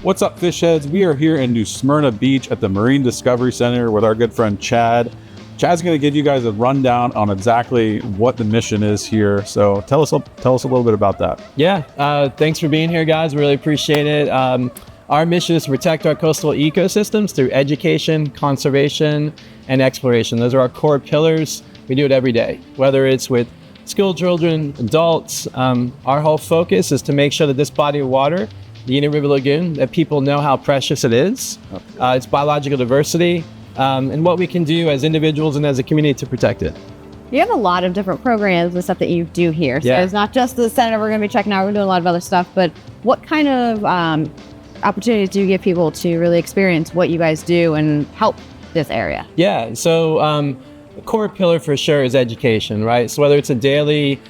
What's up, fish heads? We are here in New Smyrna Beach at the Marine Discovery Center with our good friend Chad. Chad's going to give you guys a rundown on exactly what the mission is here. So tell us a little bit about that. Yeah, thanks for being here, guys. Really appreciate it. Our mission is to protect our coastal ecosystems through education, conservation, and exploration. Those are our core pillars. We do it every day, whether it's with school children, adults. Our whole focus is to make sure that this body of water, the Indian River Lagoon, that people know how precious it is, its biological diversity, and what we can do as individuals and as a community to protect it. You have a lot of different programs and stuff that you do here. So it's not just the center we're going to be checking out. We're doing a lot of other stuff, but what kind of opportunities do you give people to really experience what you guys do and help this area? Yeah, so the core pillar for sure is education, right? So whether it's a daily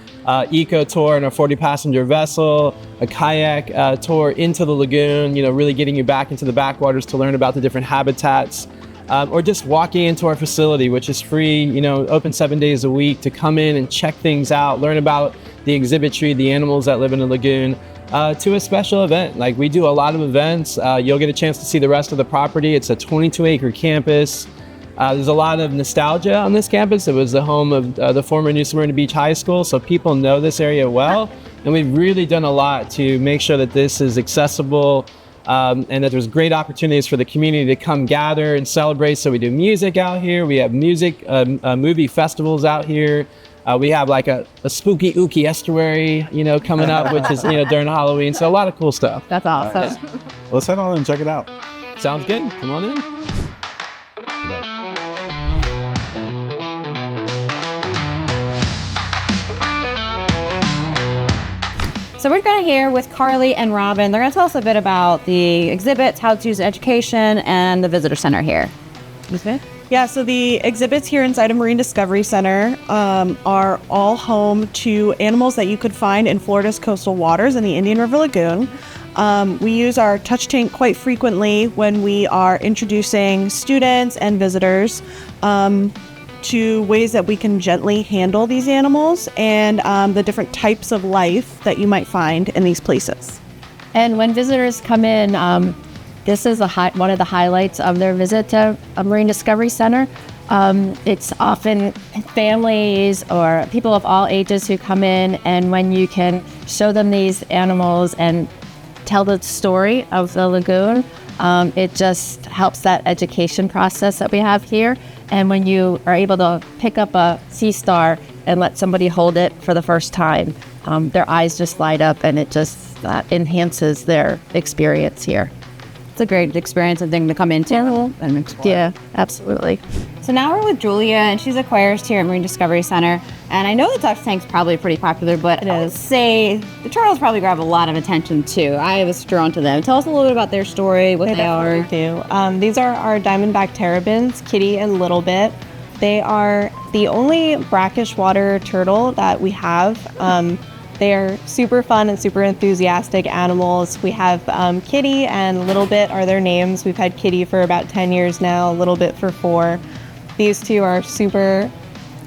eco tour in a 40-passenger vessel, a kayak tour into the lagoon, really getting you back into the backwaters to learn about the different habitats, or just walking into our facility, which is free, open 7 days a week, to come in and check things out, learn about the exhibitry, the animals that live in the lagoon, to a special event. Like, we do a lot of events. You'll get a chance to see the rest of the property. It's a 22-acre campus. There's a lot of nostalgia on this campus. It was the home of the former New Smyrna Beach High School, so people know this area well. And we've really done a lot to make sure that this is accessible, and that there's great opportunities for the community to come gather and celebrate. So we do music out here. We have music, movie festivals out here. We have like a spooky ooky estuary, coming up, which is, during Halloween. So a lot of cool stuff. That's awesome. Nice. Let's head on and check it out. Sounds good. Come on in. So we're going to hear with Carly and Robin. They're going to tell us a bit about the exhibits, how to use education, and the visitor center here. Okay. Yeah, so the exhibits here inside of Marine Discovery Center are all home to animals that you could find in Florida's coastal waters in the Indian River Lagoon. We use our touch tank quite frequently when we are introducing students and visitors to ways that we can gently handle these animals and the different types of life that you might find in these places. And when visitors come in, this is one of the highlights of their visit to Marine Discovery Center. It's often families or people of all ages who come in, and when you can show them these animals and tell the story of the lagoon, it just helps that education process that we have here. And when you are able to pick up a sea star and let somebody hold it for the first time, their eyes just light up, and it just enhances their experience here. It's a great experience and thing to come into and explore. Yeah, absolutely. So now we're with Julia, and she's aquarist here at Marine Discovery Center. And I know the touch tank's probably pretty popular, but I would say the turtles probably grab a lot of attention too. I was drawn to them. Tell us a little bit about their story, what they are. These are our diamondback terrapins, Kitty and Little Bit. They are the only brackish water turtle that we have. They are super fun and super enthusiastic animals. We have Kitty and Little Bit are their names. We've had Kitty for about 10 years now, Little Bit for 4. These two are super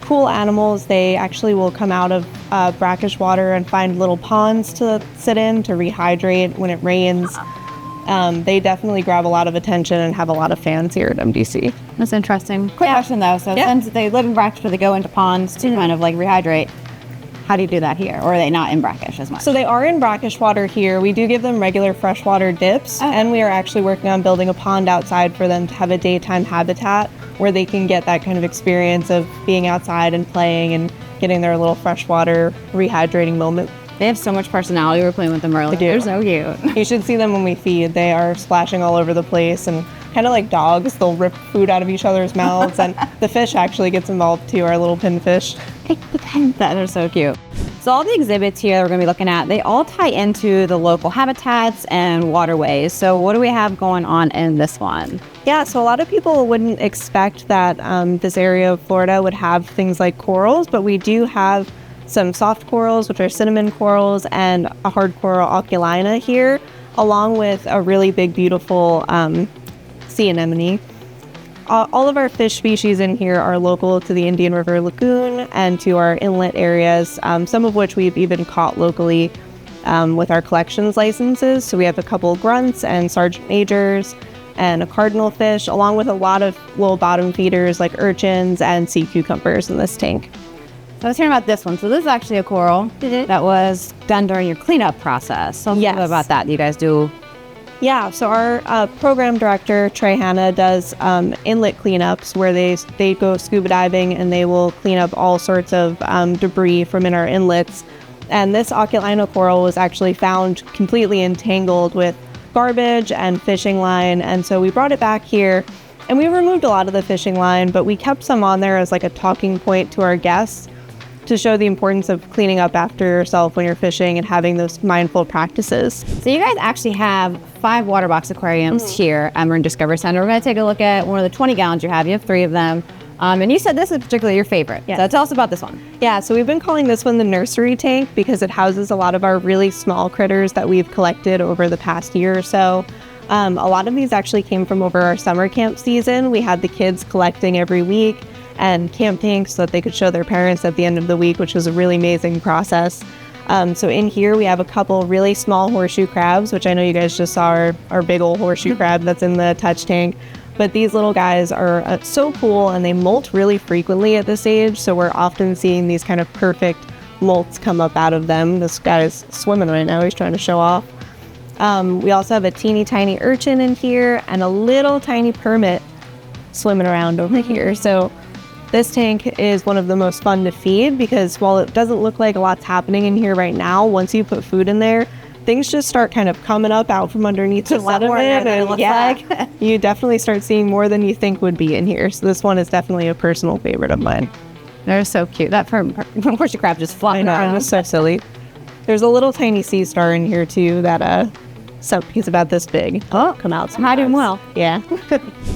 cool animals. They actually will come out of brackish water and find little ponds to sit in to rehydrate when it rains. They definitely grab a lot of attention and have a lot of fans here at MDC. That's interesting. Quick question though. So since they live in brackish, but they go into ponds to kind of like rehydrate, how do you do that here? Or are they not in brackish as much? So they are in brackish water here. We do give them regular freshwater dips, and we are actually working on building a pond outside for them to have a daytime habitat where they can get that kind of experience of being outside and playing and getting their little freshwater rehydrating moment. They have so much personality. We're playing with them earlier. They're so cute. You should see them when we feed. They are splashing all over the place, and kind of like dogs, they'll rip food out of each other's mouths, and the fish actually gets involved too, our little pinfish. That are so cute. So all the exhibits here we're going to be looking at, they all tie into the local habitats and waterways. So what do we have going on in this one? Yeah, so a lot of people wouldn't expect that this area of Florida would have things like corals, but we do have some soft corals, which are cinnamon corals, and a hard coral oculina here, along with a really big, beautiful sea anemone. All of our fish species in here are local to the Indian River Lagoon and to our inlet areas, some of which we've even caught locally with our collections licenses. So we have a couple grunts and sergeant majors and a cardinal fish, along with a lot of little bottom feeders like urchins and sea cucumbers in this tank. So I was hearing about this one. So this is actually a coral that was done during your cleanup process. So Yes. a little about that. You guys do. Yeah, so our program director, Trey Hanna, does inlet cleanups where they go scuba diving and they will clean up all sorts of debris from in our inlets. And this oculino coral was actually found completely entangled with garbage and fishing line. And so we brought it back here and we removed a lot of the fishing line, but we kept some on there as like a talking point to our guests to show the importance of cleaning up after yourself when you're fishing and having those mindful practices. So you guys actually have 5 Waterbox Aquariums here at Marine Discovery Center. We're going to take a look at one of the 20 gallons you have. You have 3 of them. And you said this is particularly your favorite. Yes. So tell us about this one. Yeah, so we've been calling this one the nursery tank because it houses a lot of our really small critters that we've collected over the past year or so. A lot of these actually came from over our summer camp season. We had the kids collecting every week and camp tanks so that they could show their parents at the end of the week, which was a really amazing process. So in here we have a couple really small horseshoe crabs, which I know you guys just saw our big old horseshoe crab that's in the touch tank. But these little guys are so cool and they molt really frequently at this age. So we're often seeing these kind of perfect molts come up out of them. This guy's swimming right now. He's trying to show off. We also have a teeny tiny urchin in here and a little tiny permit swimming around over here. So this tank is one of the most fun to feed because while it doesn't look like a lot's happening in here right now, once you put food in there, things just start kind of coming up out from underneath the sediment. And you definitely start seeing more than you think would be in here. So this one is definitely a personal favorite of mine. They're so cute. That horseshoe crab just flopping around. It's so silly. There's a little tiny sea star in here too that so he's about this big. Oh, come out. How doing well. Yeah.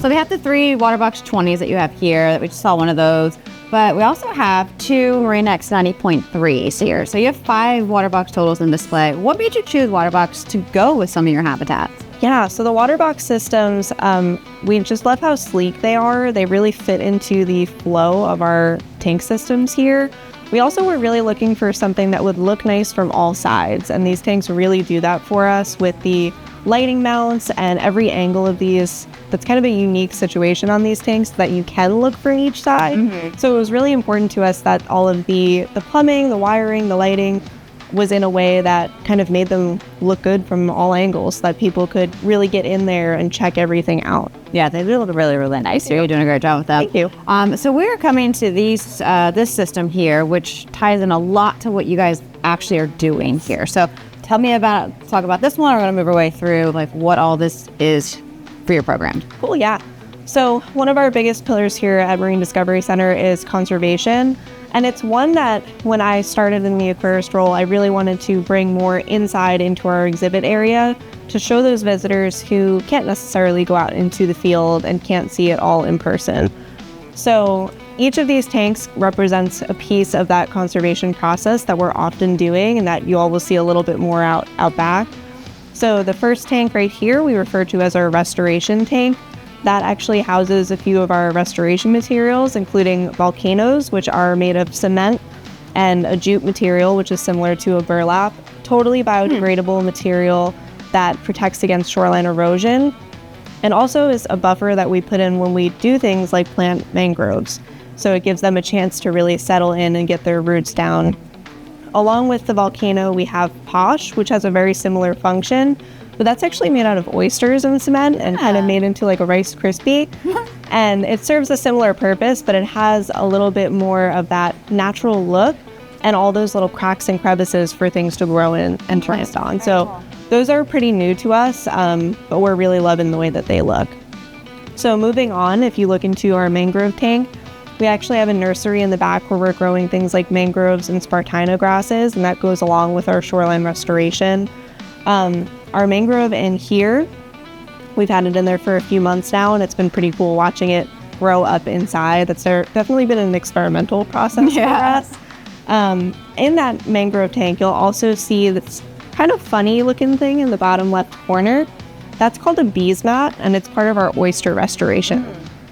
So we have the 3 Waterbox 20s that you have here. We just saw one of those. But we also have 2 Marine X 90.3s here. So you have 5 Waterbox totals in display. What made you choose Waterbox to go with some of your habitats? Yeah, so the Waterbox systems, we just love how sleek they are. They really fit into the flow of our tank systems here. We also were really looking for something that would look nice from all sides, and these tanks really do that for us with the lighting mounts and every angle of these. That's kind of a unique situation on these tanks that you can look from each side. So it was really important to us that all of the plumbing, the wiring, the lighting was in a way that kind of made them look good from all angles, so that people could really get in there and check everything out. Yeah, they do look really, really nice. You're doing a great job with them. Thank you. So we're coming to these this system here, which ties in a lot to what you guys actually are doing here. So talk about this one. We're going to move our way through like what all this is for your program. Cool, yeah. So one of our biggest pillars here at Marine Discovery Center is conservation. And it's one that when I started in the aquarist role, I really wanted to bring more inside into our exhibit area to show those visitors who can't necessarily go out into the field and can't see it all in person. So each of these tanks represents a piece of that conservation process that we're often doing and that you all will see a little bit more out back. So the first tank right here, we refer to as our restoration tank. That actually houses a few of our restoration materials, including volcanoes, which are made of cement, and a jute material, which is similar to a burlap. Totally biodegradable material that protects against shoreline erosion, and also is a buffer that we put in when we do things like plant mangroves. So it gives them a chance to really settle in and get their roots down. Along with the volcano, we have Posh, which has a very similar function, but that's actually made out of oysters and cement and kind of made into like a Rice Krispie. And it serves a similar purpose, but it has a little bit more of that natural look and all those little cracks and crevices for things to grow in and plant on. So those are pretty new to us, but we're really loving the way that they look. So moving on, if you look into our mangrove tank, we actually have a nursery in the back where we're growing things like mangroves and Spartina grasses, and that goes along with our shoreline restoration. Our mangrove in here, we've had it in there for a few months now, and it's been pretty cool watching it grow up inside. That's definitely been an experimental process for us. In that mangrove tank, you'll also see this kind of funny looking thing in the bottom left corner. That's called a bees mat, and it's part of our oyster restoration.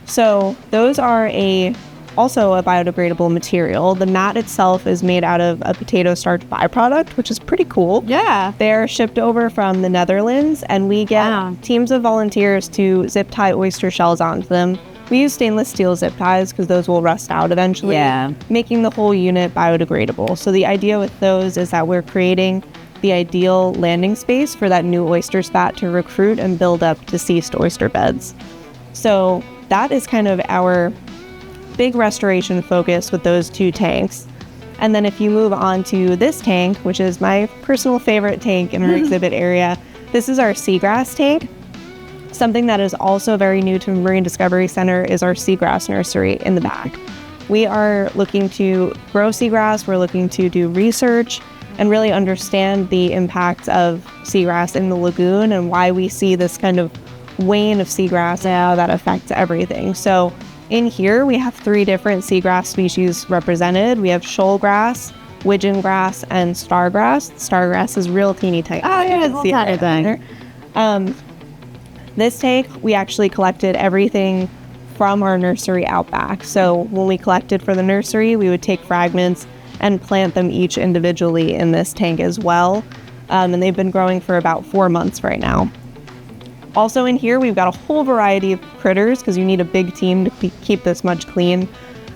So those are a also a biodegradable material. The mat itself is made out of a potato starch byproduct, which is pretty cool. Yeah. They're shipped over from the Netherlands, and we get teams of volunteers to zip tie oyster shells onto them. We use stainless steel zip ties because those will rust out eventually, making the whole unit biodegradable. So the idea with those is that we're creating the ideal landing space for that new oyster spat to recruit and build up deceased oyster beds. So that is kind of our big restoration focus with those 2 tanks. And then if you move on to this tank, which is my personal favorite tank in our exhibit area, this is our seagrass tank. Something that is also very new to Marine Discovery Center is our seagrass nursery in the back. We are looking to grow seagrass, we're looking to do research and really understand the impacts of seagrass in the lagoon and why we see this kind of wane of seagrass now that affects everything. So in here, we have 3 different seagrass species represented. We have shoal grass, widgeon grass, and stargrass. Stargrass is real teeny tiny. Oh, yeah, it's tiny thing. This tank, we actually collected everything from our nursery out back. So when we collected for the nursery, we would take fragments and plant them each individually in this tank as well. And they've been growing for about 4 months right now. Also in here, we've got a whole variety of critters because you need a big team to keep this much clean.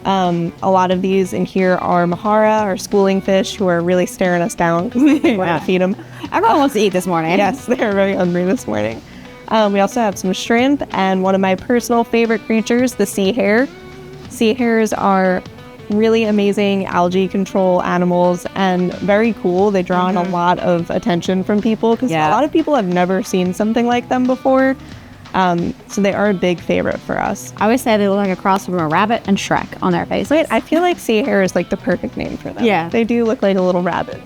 A lot of these in here are mahara, or schooling fish, who are really staring us down because we want to feed them. Everyone wants to eat this morning. Yes, they're very hungry this morning. We also have some shrimp and one of my personal favorite creatures, the sea hare. Sea hares are really amazing algae control animals and very cool. They draw in a lot of attention from people because a lot of people have never seen something like them before. So they are a big favorite for us. I always say they look like a cross from a rabbit and Shrek on their face. Wait, I feel like sea hare is like the perfect name for them. Yeah. They do look like a little rabbit.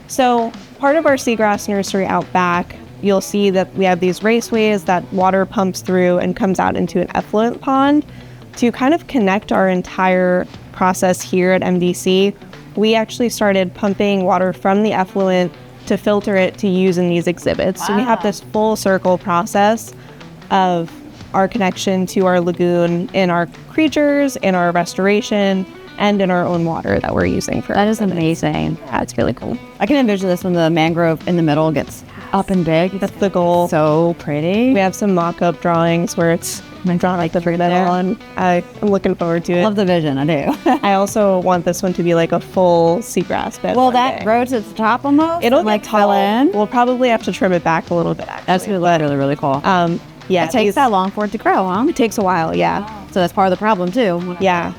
So part of our seagrass nursery out back, you'll see that we have these raceways that water pumps through and comes out into an effluent pond. To kind of connect our entire process here at MDC, we actually started pumping water from the effluent to filter it to use in these exhibits. Wow. So we have this full circle process of our connection to our lagoon in our creatures, in our restoration, and in our own water that we're using for That is amazing. Yeah, it's really cool. I can envision this when the mangrove in the middle gets up and big. That's the goal. So pretty. We have some mock-up drawings where it's drawn like the tree that on. I'm looking forward to it. Love the vision, I do. I also want this one to be like a full seagrass bed. Will that grow to the top almost? It'll like get fill tall. in? We'll probably have to trim it back a little bit, actually. That's really, really cool. Yeah, it takes that long for it to grow, huh? It takes a while, yeah. So that's part of the problem too. Yeah,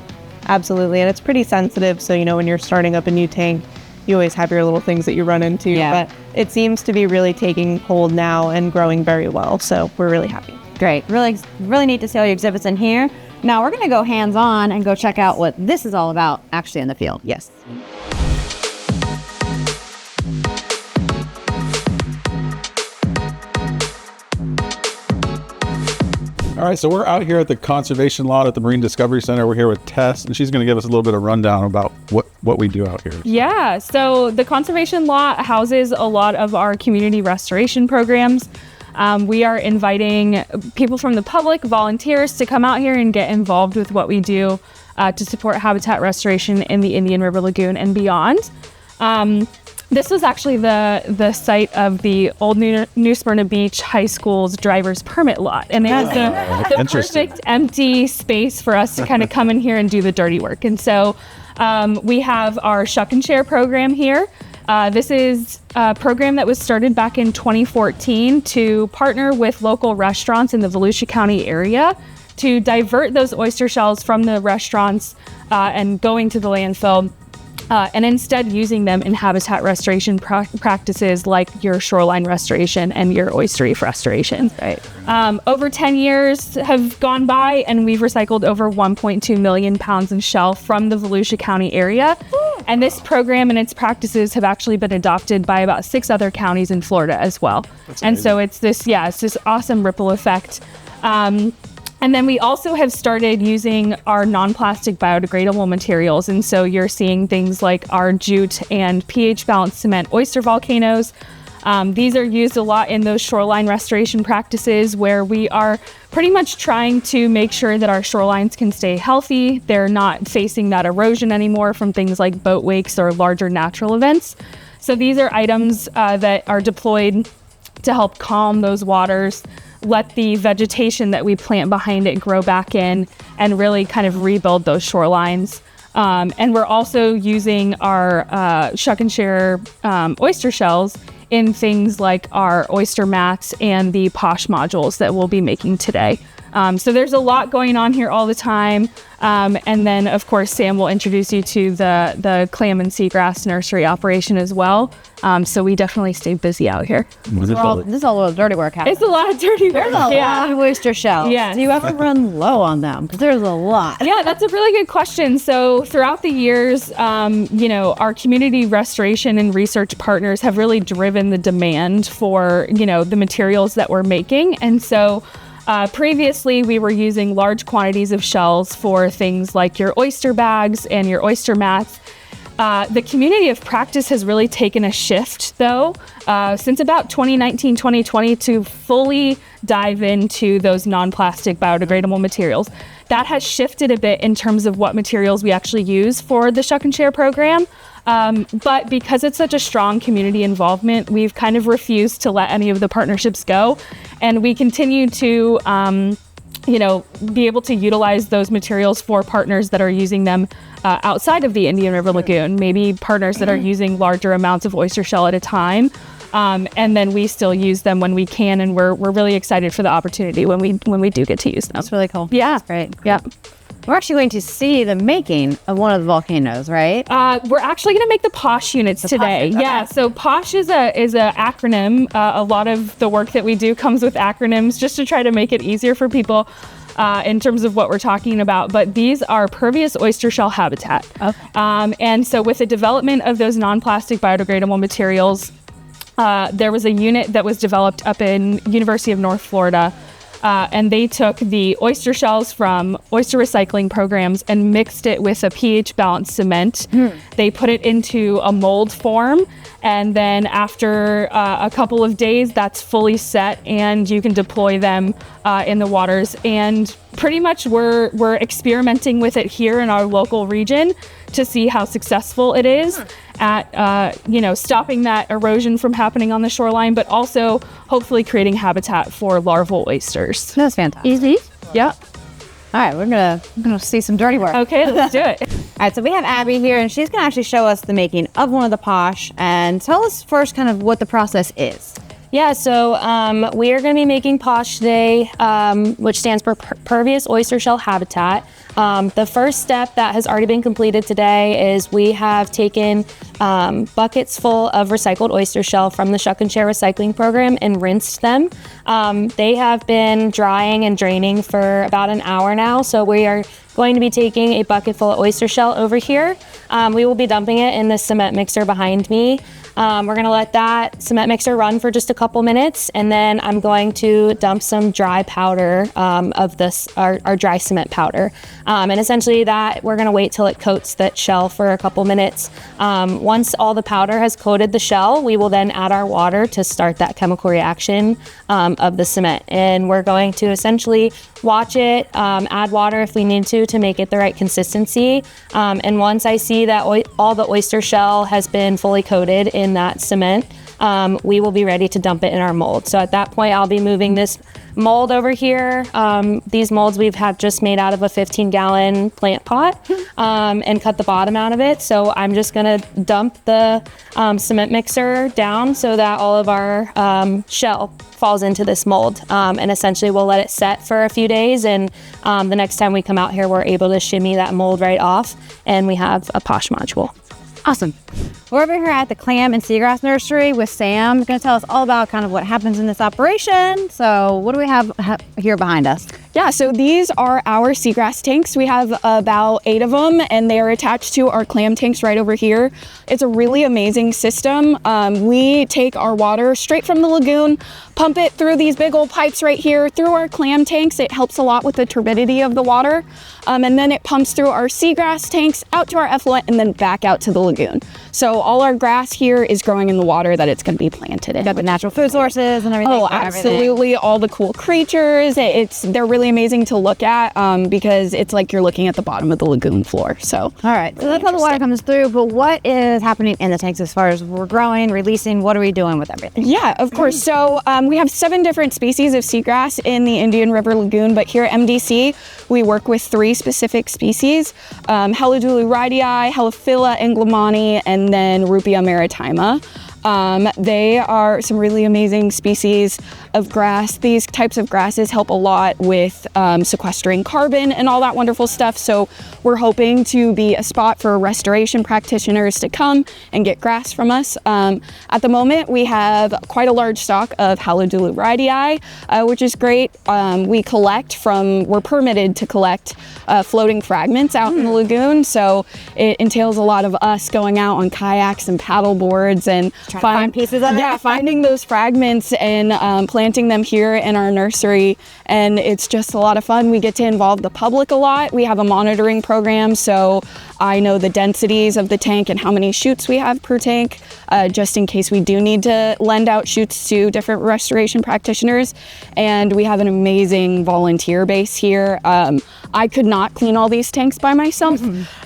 absolutely. And it's pretty sensitive. So, when you're starting up a new tank, you always have your little things that you run into. Yeah. But it seems to be really taking hold now and growing very well. So we're really happy. Great. Really, really neat to see all your exhibits in here. Now we're going to go hands-on and go check out what this is all about actually in the field. Yes. All right, so we're out here at the conservation lot at the Marine Discovery Center. We're here with Tess, and she's going to give us a little bit of rundown about what we do out here. Yeah, so the conservation lot houses a lot of our community restoration programs. We are inviting people from the public, volunteers, to come out here and get involved with what we do to support habitat restoration in the Indian River Lagoon and beyond. This was actually the site of the old New Smyrna Beach High School's driver's permit lot. And it was the perfect empty space for us to kind of come in here and do the dirty work. And so we have our Shuck and Share program here. This is a program that was started back in 2014 to partner with local restaurants in the Volusia County area to divert those oyster shells from the restaurants and going to the landfill. And instead using them in habitat restoration practices like your shoreline restoration and your oyster reef restoration. Right. Over 10 years have gone by and we've recycled over 1.2 million pounds of shell from the Volusia County area. And this program and its practices have actually been adopted by about 6 other counties in Florida as well. And so it's this awesome ripple effect. And then we also have started using our non-plastic biodegradable materials. And so you're seeing things like our jute and pH balanced cement oyster volcanoes. These are used a lot in those shoreline restoration practices where we are pretty much trying to make sure that our shorelines can stay healthy. They're not facing that erosion anymore from things like boat wakes or larger natural events. So these are items that are deployed to help calm those waters, let the vegetation that we plant behind it grow back in, and really kind of rebuild those shorelines. And we're also using our shuck and share oyster shells in things like our oyster mats and the posh modules that we'll be making today. So there's a lot going on here all the time. And then, of course, Sam will introduce you to the clam and seagrass nursery operation as well. So we definitely stay busy out here. This is a little dirty work happening. It's a lot of dirty work. There's a lot of oyster shells. Yes. Do you ever run low on them? Because there's a lot. Yeah, that's a really good question. So throughout the years, our community restoration and research partners have really driven the demand for, the materials that we're making. And so previously, we were using large quantities of shells for things like your oyster bags and your oyster mats. The community of practice has really taken a shift, though, since about 2019, 2020, to fully dive into those non-plastic biodegradable materials. That has shifted a bit in terms of what materials we actually use for the Shuck and Share program. But because it's such a strong community involvement, we've kind of refused to let any of the partnerships go. And we continue to, be able to utilize those materials for partners that are using them outside of the Indian River Lagoon, maybe partners that are using larger amounts of oyster shell at a time. And then we still use them when we can. And we're really excited for the opportunity when we do get to use them. That's really cool. Yeah. That's great. Yeah. We're actually going to see the making of one of the volcanoes, right? We're actually going to make the POSH units today. Okay. Yeah, so POSH is a acronym. A lot of the work that we do comes with acronyms just to try to make it easier for people in terms of what we're talking about. But these are pervious oyster shell habitat. Okay. And so with the development of those non-plastic biodegradable materials, there was a unit that was developed up in University of North Florida. And they took the oyster shells from oyster recycling programs and mixed it with a pH balanced cement. They put it into a mold form, and then after a couple of days, that's fully set, and you can deploy them in the waters. And pretty much we're experimenting with it here in our local region to see how successful it is at stopping that erosion from happening on the shoreline, but also hopefully creating habitat for larval oysters. That's fantastic. Easy. Yeah. All right, we're gonna see some dirty work. Okay, let's do it. All right, so we have Abby here, and she's gonna actually show us the making of one of the POSH, and tell us first kind of what the process is. Yeah, so we are going to be making POSH today, which stands for Pervious Oyster Shell Habitat. The first step that has already been completed today is we have taken buckets full of recycled oyster shell from the Shuck and Share recycling program and rinsed them. They have been drying and draining for about an hour now, so we are going to be taking a bucket full of oyster shell over here. We will be dumping it in the cement mixer behind me. We're gonna let that cement mixer run for just a couple minutes, and then I'm going to dump some dry powder of this, our dry cement powder. And essentially that, we're gonna wait till it coats that shell for a couple minutes. Once all the powder has coated the shell, we will then add our water to start that chemical reaction of the cement. And we're going to essentially watch it, add water if we need to make it the right consistency. And once I see that all the oyster shell has been fully coated in that cement, we will be ready to dump it in our mold. So at that point, I'll be moving this mold over here. These molds we've had just made out of a 15-gallon plant pot and cut the bottom out of it. So I'm just gonna dump the cement mixer down so that all of our shell falls into this mold. And essentially we'll let it set for a few days, and the next time we come out here, we're able to shimmy that mold right off, and we have a POSH module. Awesome. We're over here at the Clam and Seagrass Nursery with Sam. He's going to tell us all about kind of what happens in this operation. So what do we have here behind us? Yeah, so these are our seagrass tanks. We have about 8 of them, and they are attached to our clam tanks right over here. It's a really amazing system. We take our water straight from the lagoon, pump it through these big old pipes right here through our clam tanks. It helps a lot with the turbidity of the water. And then it pumps through our seagrass tanks out to our effluent and then back out to the lagoon. So all our grass here is growing in the water that it's going to be planted in. Got the natural food sources and everything. Oh, absolutely. All the cool creatures. They're really amazing to look at because it's like you're looking at the bottom of the lagoon floor. So, all right. So that's how the water comes through. But what is happening in the tanks as far as we're growing, releasing? What are we doing with everything? Yeah, of course. So we have 7 different species of seagrass in the Indian River Lagoon, but here at MDC, we work with 3 specific species, Helidulu rhytii, Helophylla englemani, and then Rupia maritima. They are some really amazing species of grass. These types of grasses help a lot with sequestering carbon and all that wonderful stuff. So we're hoping to be a spot for restoration practitioners to come and get grass from us. At the moment, we have quite a large stock of Helidulu rhytii, which is great. We're permitted to collect floating fragments out in the lagoon. So it entails a lot of us going out on kayaks and paddle boards and find pieces of it. Yeah, finding those fragments and planting them here in our nursery. And it's just a lot of fun. We get to involve the public a lot. We have a monitoring program, so I know the densities of the tank and how many chutes we have per tank, just in case we do need to lend out chutes to different restoration practitioners. And we have an amazing volunteer base here. I could not clean all these tanks by myself.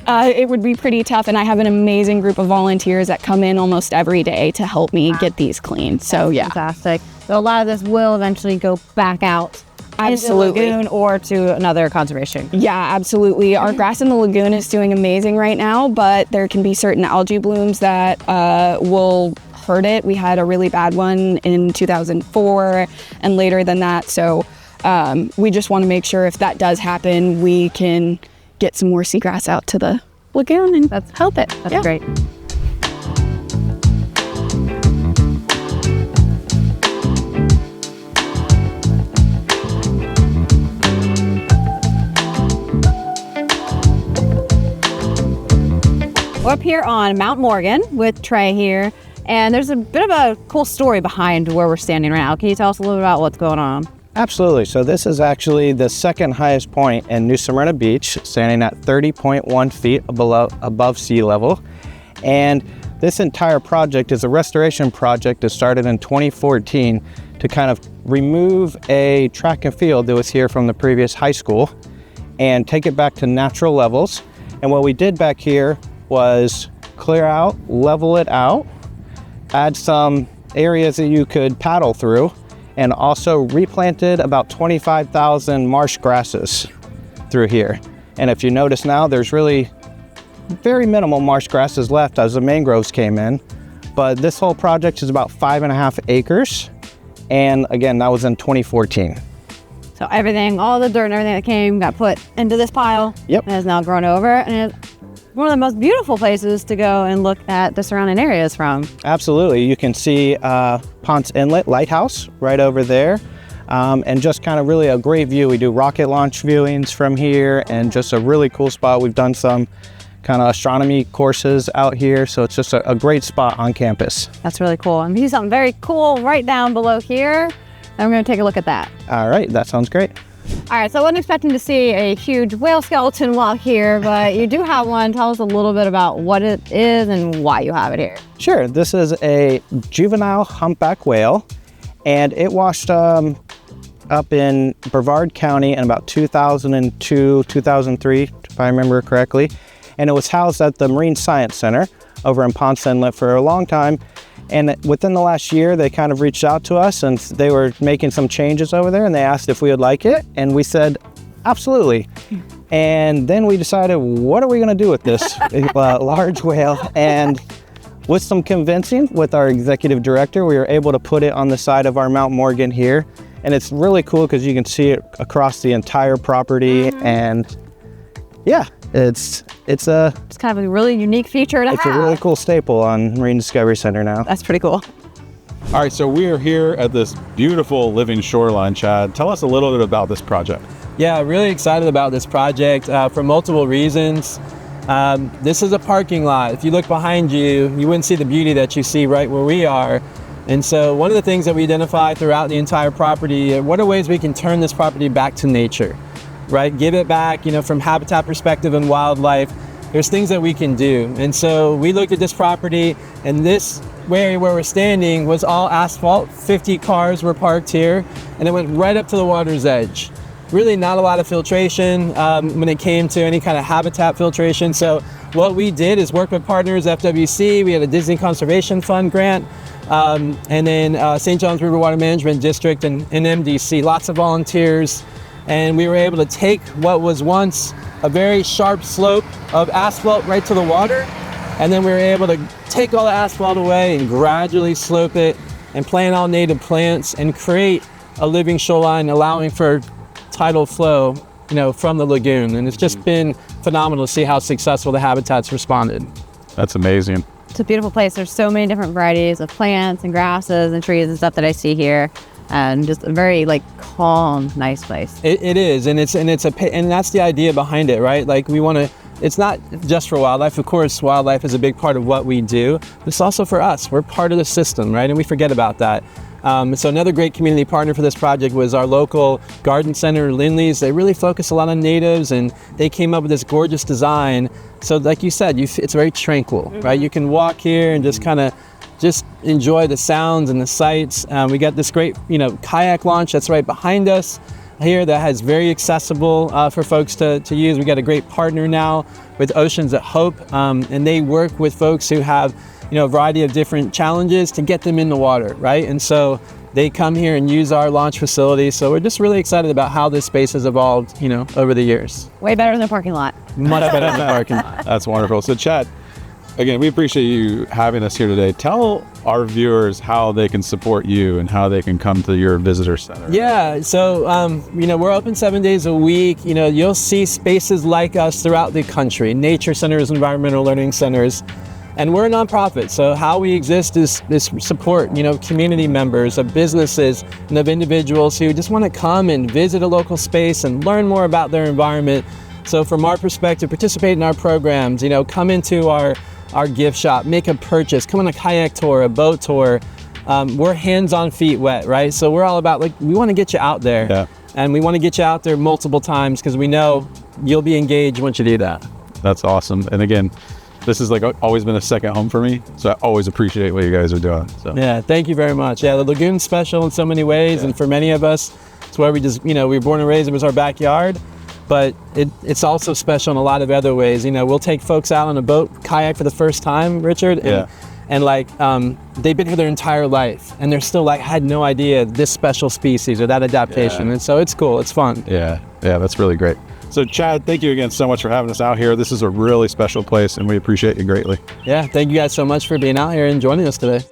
It would be pretty tough, and I have an amazing group of volunteers that come in almost every day to help me get these clean. So yeah. Fantastic. So a lot of this will eventually go back out Absolutely. into the lagoon or to another conservation. Yeah, absolutely. Our grass in the lagoon is doing amazing right now, but there can be certain algae blooms that will hurt it. We had a really bad one in 2004 and later than that. So we just want to make sure if that does happen, we can get some more seagrass out to the lagoon and help it. That's great. We're up here on Mount Morgan with Trey here, and there's a bit of a cool story behind where we're standing right now. Can you tell us a little bit about what's going on? Absolutely. So this is actually the second highest point in New Smyrna Beach, standing at 30.1 feet above sea level. And this entire project is a restoration project that started in 2014 to kind of remove a track and field that was here from the previous high school and take it back to natural levels. And what we did back here was clear out, level it out, add some areas that you could paddle through, and also replanted about 25,000 marsh grasses through here. And if you notice now, there's really very minimal marsh grasses left as the mangroves came in. But this whole project is about 5.5 acres. And again, that was in 2014. So everything, all the dirt and everything that came got put into this pile. Yep. And has now grown over. And it's one of the most beautiful places to go and look at the surrounding areas from. Absolutely. You can see Ponce Inlet Lighthouse right over there. And just kind of really a great view. We do rocket launch viewings from here and just a really cool spot. We've done some kind of astronomy courses out here. So it's just a great spot on campus. That's really cool. And we see something very cool right down below here. And we're going to take a look at that. All right, that sounds great. All right, so I wasn't expecting to see a huge whale skeleton walk here, but you do have one. Tell us a little bit about what it is and why you have it here. Sure, this is a juvenile humpback whale, and it washed up in Brevard County in about 2002, 2003, if I remember correctly. And it was housed at the Marine Science Center over in Ponce Inlet for a long time. And within the last year, they kind of reached out to us and they were making some changes over there and they asked if we would like it. And we said, absolutely. And then we decided, what are we gonna do with this large whale? And with some convincing with our executive director, we were able to put it on the side of our Mount Morgan here. And it's really cool because you can see it across the entire property. And yeah, it's kind of a really unique feature to have. It's a really cool staple on Marine Discovery Center now. That's pretty cool. All right, so we are here at this beautiful living shoreline, Chad. Tell us a little bit about this project. Yeah, really excited about this project for multiple reasons. This is a parking lot. If you look behind you, you wouldn't see the beauty that you see right where we are. And so one of the things that we identify throughout the entire property, what are ways we can turn this property back to nature, right? Give it back, from habitat perspective and wildlife. There's things that we can do. And so we looked at this property, and this area where we're standing was all asphalt. 50 cars were parked here, and it went right up to the water's edge. Really not a lot of filtration when it came to any kind of habitat filtration. So what we did is work with partners, FWC, we had a Disney Conservation Fund grant, and then St. John's River Water Management District and MDC, lots of volunteers. And we were able to take what was once a very sharp slope of asphalt right to the water, and then we were able to take all the asphalt away and gradually slope it and plant all native plants and create a living shoreline, allowing for tidal flow, from the lagoon. And it's just been phenomenal to see how successful the habitat's responded. That's amazing. It's a beautiful place. There's so many different varieties of plants and grasses and trees and stuff that I see here, and just a very calm, nice place. It is, and that's the idea behind it, right? It's not just for wildlife. Of course, wildlife is a big part of what we do, but it's also for us. We're part of the system, right? And we forget about that. So another great community partner for this project was our local garden center, Lindley's. They really focus a lot on natives, and they came up with this gorgeous design. So like you said, it's very tranquil, right? You can walk here and just just enjoy the sounds and the sights. We got this great, kayak launch that's right behind us here that has very accessible for folks to use. We got a great partner now with Oceans at Hope, and they work with folks who have a variety of different challenges to get them in the water, right? And so they come here and use our launch facility. So we're just really excited about how this space has evolved, over the years. Way better than the parking lot. Much better than the parking lot. That's wonderful. So Chad, again, we appreciate you having us here today. Tell our viewers how they can support you and how they can come to your visitor center. Yeah, so, we're open 7 days a week. You'll see spaces like us throughout the country, nature centers, environmental learning centers. And we're a nonprofit, so how we exist is support, community members, of businesses, and of individuals who just want to come and visit a local space and learn more about their environment. So from our perspective, participate in our programs, come into our gift shop, make a purchase, come on a kayak tour, a boat tour. We're hands-on, feet wet, right? So we're all about, we want to get you out there. Yeah. And we want to get you out there multiple times because we know you'll be engaged once you do that. That's awesome. And again, this has always been a second home for me, so I always appreciate what you guys are doing. So yeah, thank you very much. Yeah, the lagoon's special in so many ways, and for many of us, it's where we just, we were born and raised. It was our backyard, but it's also special in a lot of other ways. We'll take folks out on a boat, kayak for the first time, Richard, and they've been here their entire life, and they're still I had no idea this special species or that adaptation, and so it's cool, it's fun. Yeah, that's really great. So Chad, thank you again so much for having us out here. This is a really special place, and we appreciate you greatly. Yeah, thank you guys so much for being out here and joining us today.